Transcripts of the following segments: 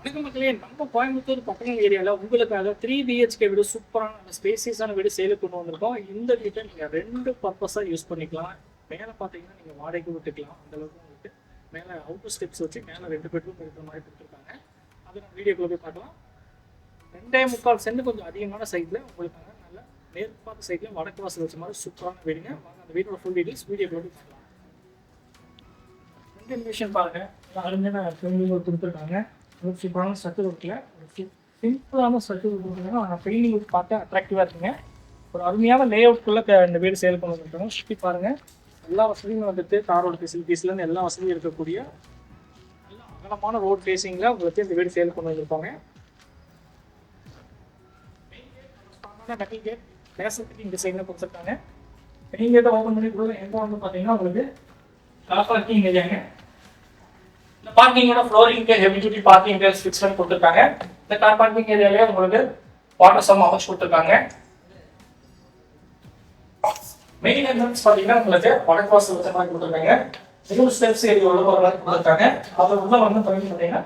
வணக்கம் மக்களே, நம்ம கோயம்புத்தூர் பக்கங்கள் ஏரியாவில் உங்களுக்காக 3 BHK வீடு சூப்பரான ஸ்பேசியஸான வீடு சேலுக்கு கொண்டு வந்திருக்கோம். இந்த வீட்டை நீங்கள் 2 பர்பஸாக யூஸ் பண்ணிக்கலாம். மேலே பார்த்தீங்கன்னா நீங்கள் வாடகைக்கு விட்டுக்கலாம். அந்த அளவுக்கு உங்களுக்கு மேலே அவுட்டர் ஸ்டெப்ஸ் வச்சு மேலே 2 பெட்ரூம் இருக்கிற மாதிரி கொடுத்துருக்காங்க. அதை நம்ம வீடியோக்குள்ளே போய் பார்க்கலாம். 2.25 சென்ட் கொஞ்சம் அதிகமான சைட்டில் உங்களுக்காக நல்ல மேற்கு பார்த்த சைட்லையும் வடக்கு வாசல் வச்ச மாதிரி சூப்பரான வீடுங்க. வாங்க அந்த வீட்டோட ஃபுல் டீட்டெயில்ஸ் வீடியோக்குள்ளே போய் பார்க்கலாம். இன்ஃபர்மேஷன் பாருங்கள், அருமையான கொடுத்துருக்காங்க. ஒரு சூப்பரான ஸ்ட்ரக்சர் இருக்குல்ல, ஒரு சிம்பிளான ஸ்ட்ரக்சர் கொடுத்துருக்காங்க. ஆனால் பெயிண்டிங் பார்த்து அட்ராக்டிவாக இருக்குங்க. ஒரு அருமையான லே அவுட்குள்ளே இந்த வீடு சேல் பண்ண வந்துருக்காங்க. சுற்றி பாருங்கள், எல்லா வசதியும் வந்துட்டு தாரோட ஃபெசிலிட்டிஸ்லேருந்து எல்லா வசதியும் இருக்கக்கூடிய நல்ல அகலமான ரோட் ஃபேஸிங்கில் உங்களுக்கு இந்த வீடு சேல் பண்ண வந்திருப்பாங்க. மெட்டல் கேட் பேசத்துக்கு இந்த சைடில் கொடுத்துருக்காங்க. மெயின் கேட்டை ஓப்பன் பண்ணி கூட எங்கே வந்து பார்த்தீங்கன்னா உங்களுக்கு கார் பார்க்கிங் ஏரியாங்க. இந்த பார்க்கிங்கோட ஃப்ளோரிங்க்கு ஹெவி டியூட்டி பார்க்கிங் ஃபிக்ஸ் பண்ணி கொடுத்துருக்காங்க. இந்த கார் பார்க்கிங் ஏரியாலே உங்களுக்கு வாட்டர் சம் அமைச்சு கொடுத்துருக்காங்க. மெயின் என்ட்ரன்ஸ் பார்த்தீங்கன்னா உங்களுக்கு வடக்கு வாசல் வச்ச மாதிரி கொடுத்துருக்காங்க. இன்னொரு ஸ்டெப்ஸ் ஏரியா உள்ள போகிற மாதிரி கொடுத்துருக்காங்க. அது உள்ள வந்து பார்த்தீங்கன்னா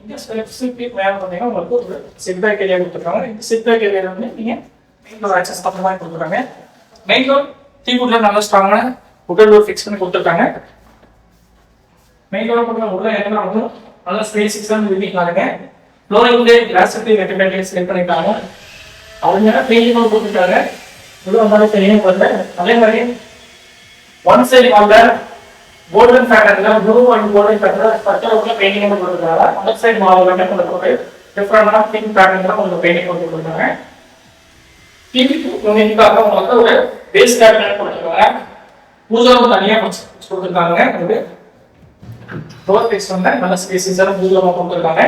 இந்த ஸ்டெப்ஸுக்கு மேலே பார்த்தீங்கன்னா உங்களுக்கு ஒரு செட் பேக் ஏரியா கொடுத்துருக்காங்க. இந்த செட் பேக் ஏரியா வந்து நீங்கள் மெயின் டோர் ஆக்சஸ் பண்ணுற மாதிரி கொடுத்துருக்காங்க. மெயின் டோர் டீவுட்ல நல்ல ஸ்ட்ராங்கான உடல் டோர் ஃபிக்ஸ் பண்ணி கொடுத்துருக்காங்க. மெயின் டோர் பண்ண உள்ள என்ன ஆகும், நல்ல ஸ்பேசிக்ஸான விரும்பிக்கலாங்க. ஃப்ளோரிங்லே கிளாஸ் ரெட்டிமெண்ட்லேயே செல் பண்ணிட்டாங்க. அவங்க பெயிண்டிங் கொடுத்துருக்காங்க. உள்ள வந்தாலும் தெரியும் போது அதே மாதிரி ஒன் சைடு வால்ல கோல்டன் பேட்டர்ல ப்ளூ அண்ட் கோல்டன் பேட்டர்ல ஸ்ட்ரக்சர்ல பெயிண்டிங் கொடுத்துருக்காங்க. அதர் சைடு வால்ல உங்களுக்கு டிஃபரெண்டான பிங்க் பேட்டர்ல உங்களுக்கு பெயிண்டிங் கொடுத்துருக்காங்க. டிவிக்காக உங்களுக்கு ஒரு பேஸ் கேபினட் கொடுத்துருக்காங்க. பூஜாவும் தனியாக கொடுத்துருக்காங்க. டோர் ஃபிக்ஸ் பண்ண நல்ல ஸ்பேசியஸான பூஜாவும் கொடுத்துருக்காங்க.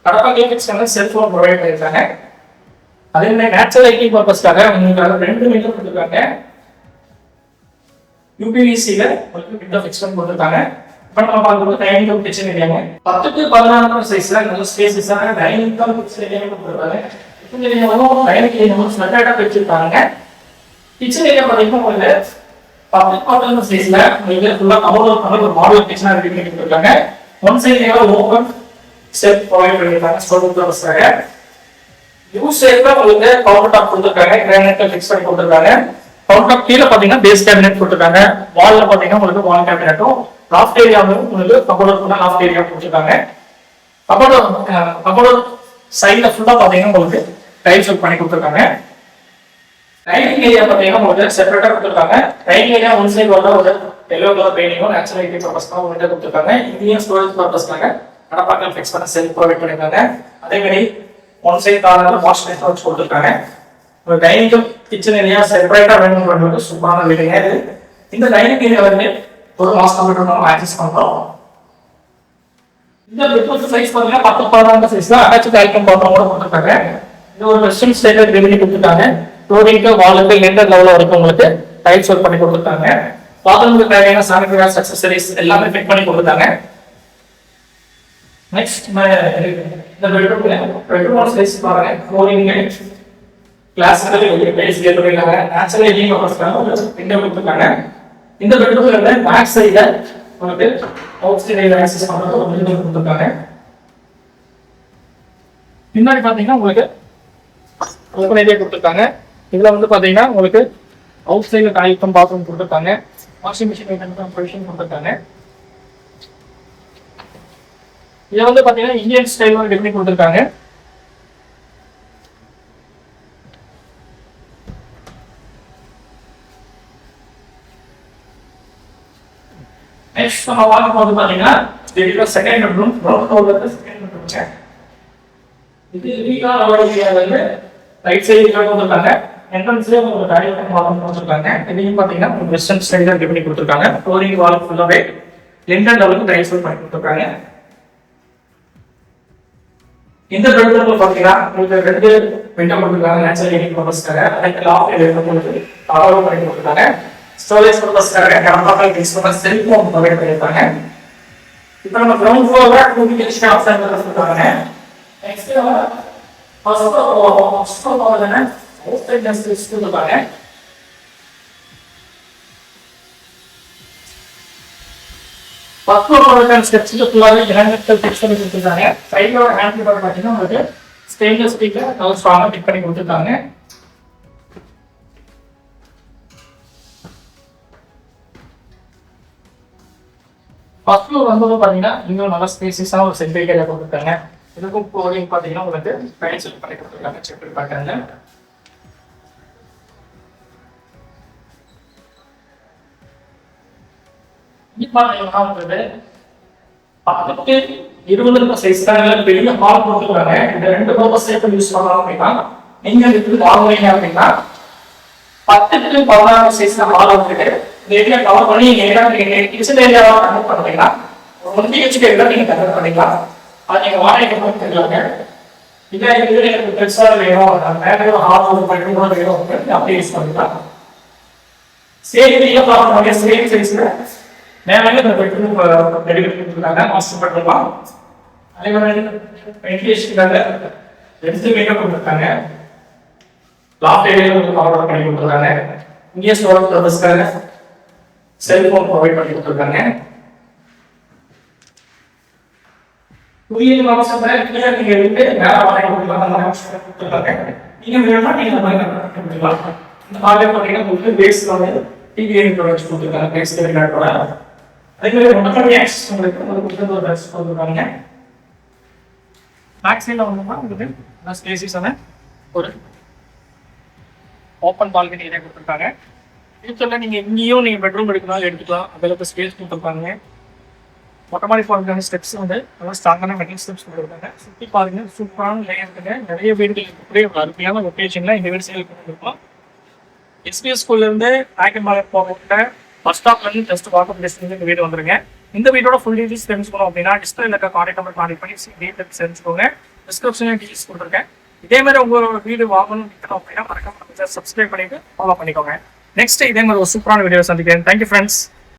கடப்பாக்கையும் ஃபிக்ஸ் பண்ண செல்ஃபோன் ப்ரொவைட் பண்ணியிருக்காங்க. அதே மாதிரி நேச்சுரல் லைட்டிங் பர்பஸ்க்காக உங்களுக்காக 2 மீட்டர் கொடுத்துருக்காங்க. யூபிவிசியில உங்களுக்கு விண்டோ ஃபிக்ஸ் பண்ணி கொடுத்துருக்காங்க. இப்போ நம்ம பார்க்கும்போது டைனிங் ரூம் கிச்சன் ஏரியாங்க 10x16 சைஸ்ல நல்ல ஸ்பேசியஸான டைனிங் ரூம் கிச்சன் ஏரியா கொடுத்துருக்காங்க. கிச்சன் ஏரியா டைனிங் ஏரியா ஸ்மெட்டாக வச்சிருக்காங்க. கிச்சன் ஏரியா பார்த்தீங்கன்னா உங்களுக்கு 10x16 சைஸ்ல உங்களுக்கு ஃபுல்லாக கவர் ஒரு மாடல் கிச்சனாக ரெடி பண்ணி கொடுத்துருக்காங்க. One side open step provide பண்ணியிருக்காங்க. ஸ்டோர் பர்பஸ்க்காக யூ ஷேப்ல உங்களுக்கு கவுண்டர் டாப் கொடுத்துருக்காங்க. கிரானைட்ல ஃபிக்ஸ் பண்ணி கொடுத்துருக்காங்க. கவுண்டர் டாப் கீழே பார்த்தீங்கன்னா பேஸ் கேபினெட் கொடுத்துருக்காங்க. வால்ல பார்த்தீங்கன்னா உங்களுக்கு வால் கேபினெட்டும் லாஃப்ட் ஏரியாவும் உங்களுக்கு கபோர்ட் லாஃப்ட் ஏரியா கொடுத்துருக்காங்க. கபோர்ட் சைடில் ஃபுல்லாக பார்த்தீங்கன்னா உங்களுக்கு டைல்ஸ் ஒர்க் பண்ணி கொடுத்துருக்காங்க. டைனிங் ஏரியா பார்த்தீங்கன்னா உங்களுக்கு செப்பரேட்டாக கொடுத்துருக்காங்க. டைனிங் ஏரியா ஒன் சைடு வந்து ஒரு எல்லோ கலர் பெயிண்டிங்கும் நேச்சுரல் லைட்டிங் பர்பஸ்க்காக உங்களுக்கு கொடுத்துருக்காங்க. இந்தியன் ஸ்டோரேஜ் பர்பஸ்க்காக கடப்பாக்கம் ஃபிக்ஸ் பண்ண செல்ஃப் ப்ரொவைட் பண்ணியிருக்காங்க. அதே மாதிரி ஒன் சைடு கார்னர்ல வாஷ் பேசின் வச்சு கொடுத்துருக்காங்க. ஒரு டைனிங் கிச்சன் ஏரியா செப்பரேட்டாக வேணும் பண்ணுறது சூப்பரான வீடுங்க. இந்த டைனிங் ஏரியா வந்து ஒரு வாஷ் கம்ப்யூட்டர் நம்ம ஆக்சஸ் பண்ணுறோம். இந்த பெட்ரூம் சைஸ் பார்த்தீங்கன்னா 10x16 சைஸ்ல அட்டாச் டைல்கம் பாத்ரூம் கூட கொடுத்துருக்காங்க. இது ஒரு வெஸ்டர்ன் ஸ்டைல ரெடி கொடுத்துருக்காங்க. ஃப்ளோரிங்க்கு வாலுக்கு லெண்டர் லெவலில் வரைக்கும் உங்களுக்கு டைல்ஸ் ஒர்க் பண்ணி கொடுத்துருக்காங்க. பாத்ரூமுக்கு தேவையான சானிட்டரி வேர்ஸ் அக்சசரிஸ் எல்லாமே ஃபிட் பண்ணி கொடுத்துருக்காங்க. நெக்ஸ்ட் இந்த பெட்ரூம் சைஸ் பாருங்க. ஃப்ளோரிங் கிளாஸ் பேஸ் கேட் பண்ணிருக்காங்க. நேச்சுரல் லைட்டிங் பர்பஸ்க்காக விண்டோ கொடுத்துருக்காங்க. இந்த பெட்ரூம்ல இருந்து பேக் சைடுல உங்களுக்கு அவுட் சைடு ஆக்சஸ் பண்றது ஒரு விண்டோ கொடுத்துருக்காங்க. பின்னாடி பாத்தீங்கன்னா உங்களுக்கு ஓபன் ஏரியா கொடுத்துருக்காங்க. இதுல வந்து பாத்தீங்கன்னா உங்களுக்கு அவுட் சைடுல டாய்லெட் பாத்ரூம் கொடுத்துருக்காங்க. வாஷிங் மிஷின் ஐட்டம் ப்ரொவிஷன் கொடுத்துருக்காங்க. இதை வந்து பாத்தீங்கன்னா இந்தியன் ஸ்டைல் ரெடி கொடுத்துருக்காங்க. நெக்ஸ்ட் நம்ம பார்க்க போது பாத்தீங்கன்னா இதுல செகண்ட் பெட்ரூம் செகண்ட் பெட்ரூம் இது வந்து ரைட் சைடு கொடுத்துருக்காங்க. என்ட்ரன்ஸ்லேயே உங்களுக்கு டாய்லெட் பாத்ரூம் கொடுத்துருக்காங்க. இதையும் பாத்தீங்கன்னா வெஸ்டர்ன் ஸ்டைல ரெடி பண்ணி கொடுத்துருக்காங்க. ஃப்ளோரிங் வால் ஃபுல்லாவே லிண்டன் லெவலுக்கு டைல்ஸ் பண்ணி கொடுத்துருக்காங்க. இந்த பெட்ரூம்ல பாத்தீங்கன்னா உங்களுக்கு 2 விண்டோ கொடுத்துருக்காங்க. நேச்சுரல் லைட்டிங் பர்பஸ்க்காக அதுக்கு லாஃப்ட் ஏரியா உங்களுக்கு அலோவ் பண்ணி கொடுத்துருக்காங்க. ஸ்டோரேஜ் பர்பஸ்க்காக கடப்பாக்கம் ஃபிக்ஸ் பண்ண செல்ஃபோன் ப்ரொவைட் பண்ணியிருக்காங்க. இப்போ நம்ம கிரவுண்ட் ஃப்ளோர்ல கம்யூனிகேஷன் ஆப்ஷன் கொடுத்துருக்காங்க. நெக்ஸ்ட் ஃபர்ஸ்ட் ஃப்ளோர் என்ன ஹோஸ்டல் டெஸ்க் கொடுத்துருக்காங்க. ஃபர்ஸ்ட் ஃப்ளோருக்கான ஸ்டெப்ஸ்க்கு ஃபுல்லாகவே கிரானைட் ஃபிக்ஸ் பண்ணி கொடுத்துருக்காங்க. சைடோட ஹேண்ட் பார் பார்த்தீங்கன்னா உங்களுக்கு ஸ்டெயின்லெஸ் ஸ்டீல்ல நல்லா ஸ்ட்ராங்காக ஃபிட் பண்ணி கொடுத்துருக்காங்க. ஃபர்ஸ்ட் ஃப்ளோர் வந்து பார்த்தீங்கன்னா இன்னும் நல்லா ஸ்பேசியஸாக ஒரு சென்ட்ரிக் ஏரியா கொடுத்துருக்காங்க. இதுக்கும் ஃப்ளோரிங் பார்த்தீங்கன்னா உங்களுக்கு டைல்ஸ் பண்ணி கொடுத்துருக்காங்க. செக் பண்ணி பார்க்கறாங்க. இப்போ உங்களுக்கு 10-20 சைஸ் தான் பெரிய ஹால் போட்டுருக்காங்க. இந்த 2 பர்பஸ் யூஸ் பண்ணலாம் அப்படின்னா நீங்க இதுக்கு வாங்குறீங்க அப்படின்னா 10-16 சைஸ் ஹால் வந்துட்டு இந்த ஏரியா கவர் பண்ணி நீங்க கிச்சன் ஏரியாவை கன்வெர்ட் பண்ணுறீங்கன்னா 1 BHK நீங்க கன்வெர்ட் பண்ணிக்கலாம். அது நீங்க வாடகை கன்வெர்ட் பண்ணிக்கலாங்க. இதே இது எனக்கு பெருசாக வேணும், மேலே ஹால் ஒரு பெட்ரூம் கூட வேணும் அப்படி யூஸ் பண்ணிக்கலாம். சேஃப்டியாக பார்க்கக்கூடிய சேஃப் சைஸ்ல மேலே இந்த பெட்ரூம் ரெடி பண்ணி கொடுத்துருக்காங்க. மாஸ்டர் பெட்ரூம் அதே மாதிரி வென்டிலேஷனுக்காக எடுத்து மேக்கப் கொடுத்துருக்காங்க. லாஃப்ட் ஏரியாவில் வந்து கவர் பண்ணி கொடுத்துருக்காங்க. இங்கே ஸ்டோரேஜ் பர்பஸ்க்காக செல்போன் ப்ரொவைட் பண்ணி கொடுத்துருக்காங்க. புதிய மாவட்டத்துல நீங்க இருந்து வேற வாடகை கொடுத்துருக்காங்க. நீங்க வேணும்னா நீங்க இந்த மாதிரி கொடுத்துக்கலாம். இந்த மாதிரி பார்த்தீங்கன்னா உங்களுக்கு பேஸ் டிவி ப்ரொடக்ட் கொடுத்துருக்காங்க. பேஸ் கேட்டோட அதே மாதிரி மொத்தமாக ஆக்சஸ் உங்களுக்கு ஒரு ட்ரெஸ் கொடுத்துருக்காங்க. பேக் சைடில் வந்தோம்னா உங்களுக்கு ஸ்பேசிஸான ஒரு ஓப்பன் பால்கனி ஏரியா கொடுத்துருக்காங்க. ஃபியூச்சரில் நீங்கள் இங்கேயும் நீங்கள் பெட்ரூம் எடுக்கணும் எடுத்துக்கலாம். அதில் ஸ்பேஸ் கொடுத்துருக்காங்க. மொட்டை மாடி போகிறதுக்கான ஸ்டெப்ஸ் வந்து நல்லா ஸ்ட்ராங்கான மெட்டல் ஸ்டெப்ஸ் கொடுத்துருக்காங்க. சுற்றி பாருங்க, சூப்பரான லேயர்ஸுங்க. நிறைய வீடுகள் இருக்கக்கூடிய ஒரு அருமையான லொக்கேஷனில் இந்த வீடு சேல் பண்ணிருக்கோம். எஸ்பிஎஸ் ஸ்கூல்லேருந்து நாயக்கன்பாளையம் போகிற பஸ் ஸ்டாப்லேருந்து ஜஸ்ட் வாக்கப் டிஸ்டன்ஸ் இந்த வீடு வந்துருங்க. இந்த வீடோட ஃபுல் டீட்டெயில்ஸ் தெரிஞ்சுக்கணும் அப்படின்னா டிஸ்பிளேல இருக்க கான்டாக்ட் நம்பர் கான்டாக்ட் பண்ணி டீட்டெயில்ஸ் தெரிஞ்சுக்கோங்க. டிஸ்கிரிப்ஷனில் டீட்டெயில்ஸ் கொடுத்துருக்கேன். இதே மாதிரி உங்களோட வீடு வாங்கணும் விற்கணும் அப்படின்னா மறக்காம சப்ஸ்கிரைப் பண்ணிட்டு ஃபாலோ பண்ணிக்கோங்க. நெக்ஸ்ட் இதே மாதிரி ஒரு சூப்பரான வீடியோ சந்திக்கிறேன். Thank you friends.